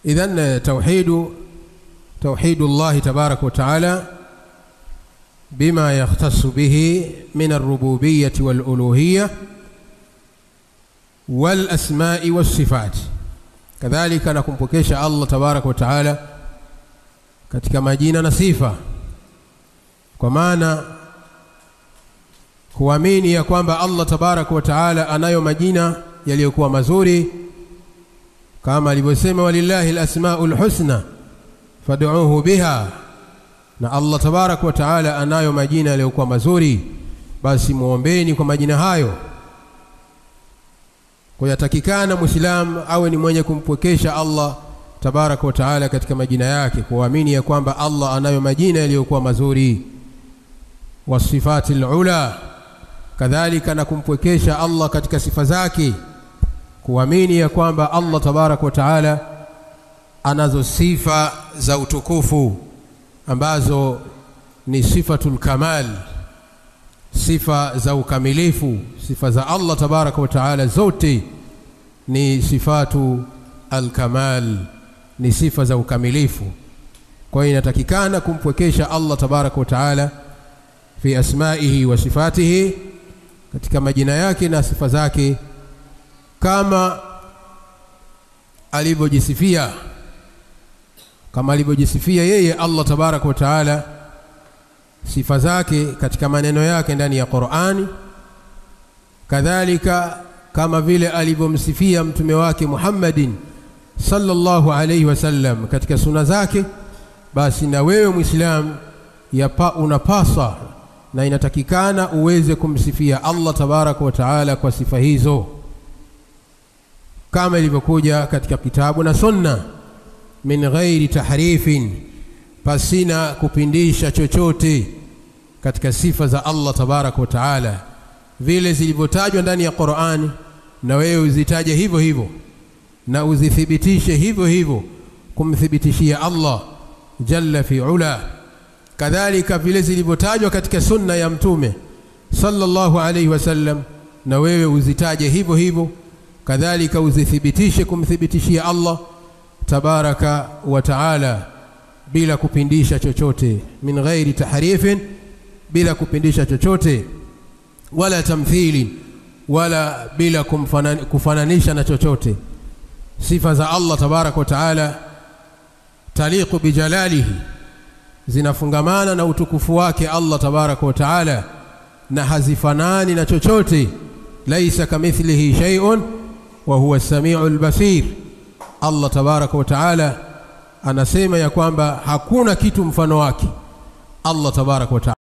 إذن توحيد الله تبارك وتعالى بما يختص به من الربوبية والألوهية والأسماء والصفات. كذلك نكمبكيش الله تبارك وتعالى katika majina na sifa, kwa maana kuamini ya kwamba Allah tabaraka wa taala anayo majina yaliyokuwa mazuri kama alivyosema walillahi alasmaul husna fad'uuhu biha, na Allah tabaraka wa taala anayo majina yaliyokuwa mazuri, basi muombeeni kwa majina hayo. Kwa yatakikana Muislamu awe ni mwenye kumpwekesha Allah tabaraka wa taala katika majina yake, kuamini ya kwamba Allah anayo majina yaliyokuwa mazuri, wasifatil ula, kadhalika na kumpwekesha Allah katika sifa zake, kuamini ya kwamba Allah tabaraka wa taala anazo sifa za utukufu ambazo ni sifatul kamal, sifa za ukamilifu. Sifa za Allah tabaraka wa taala zote ni sifatu al-kamal, ni sifa za ukamilifu. Kwa hiyo inatakikana kumpwekesha Allah tabaraka wa taala fi asma'ihi wa sifatihi, katika majina yake na sifa zake, kama alivyojisifia yeye Allah tabaraka wa taala sifa zake katika maneno yake ndani ya Qur'ani, kadhalika kama vile alivyomsifia mtume wake Muhammadin sallallahu alayhi wasallam katika sunna zake. Basi na wewe Muislamu unapaswa na inatakikana uweze kumsifia Allah tabaraka wa taala kwa sifa hizo kama ilivyokuja katika kitabu na sunna, min ghairi tahrifin, pasina kupindisha chochote katika sifa za Allah tabaraka wa taala. Vile zilivyotajwa ndani ya Qur'ani, na wewe uzitaje hivyo hivyo na uzithibitishe hivyo hivyo kumthibitishia Allah jalla fi ula. Kadhalika vile zilivyotajwa katika sunna ya mtume sallallahu alayhi wasallam, na wewe uzitaje hivyo hivyo, kadhalika uzithibitishe kumthibitishia Allah tabaraka wa taala bila kupindisha chochote, min ghairi tahrifin, bila kupindisha chochote, wala tamthili, wala bila kufananisha na chochote. Sifa za Allah tabaraka wa taala taliqu bijalalihi, zinafungamana na utukufu wake Allah tabaraka wa taala, na hazifanani na chochote. Laisa kamithlihi shay'un wa huwa as-sami'ul basir. Allah tabaraka wa taala anasema ya kwamba hakuna kitu mfano wake Allah tabaraka wa taala.